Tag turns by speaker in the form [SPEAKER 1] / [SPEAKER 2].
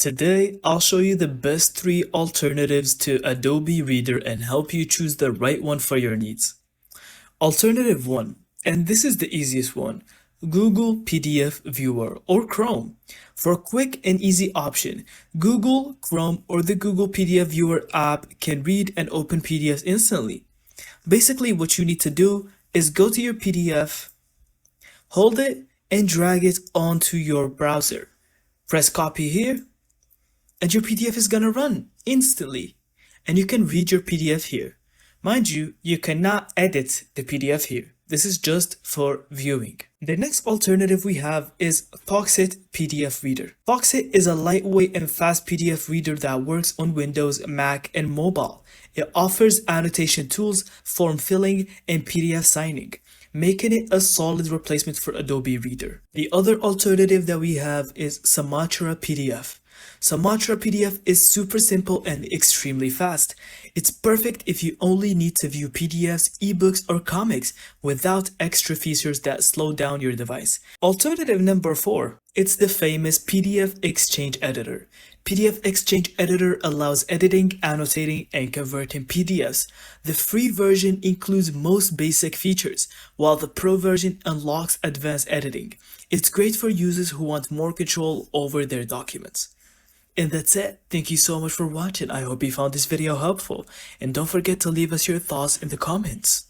[SPEAKER 1] Today, I'll show you the best 3 alternatives to Adobe Reader and help you choose the right one for your needs. Alternative 1, and this is the easiest one, Google PDF Viewer or Chrome. For a quick and easy option, Google, Chrome, or the Google PDF Viewer app can read and open PDFs instantly. Basically, what you need to do is go to your PDF, hold it, and drag it onto your browser. Press copy here, and your PDF is gonna run instantly, and you can read your PDF here. Mind you, you cannot edit the PDF here. This is just for viewing. The next alternative we have is Foxit PDF Reader. Foxit is a lightweight and fast PDF reader that works on Windows, Mac, and mobile. It offers annotation tools, form filling, and PDF signing, making it a solid replacement for Adobe Reader. The other alternative that we have is Sumatra PDF. Sumatra PDF is super simple and extremely fast. It's perfect if you only need to view PDFs, ebooks, or comics without extra features that slow down your device. Alternative number 4, it's the famous PDF Exchange Editor. PDF Exchange Editor allows editing, annotating, and converting PDFs. The free version includes most basic features, while the pro version unlocks advanced editing. It's great for users who want more control over their documents. And that's it. Thank you so much for watching. I hope you found this video helpful. And don't forget to leave us your thoughts in the comments.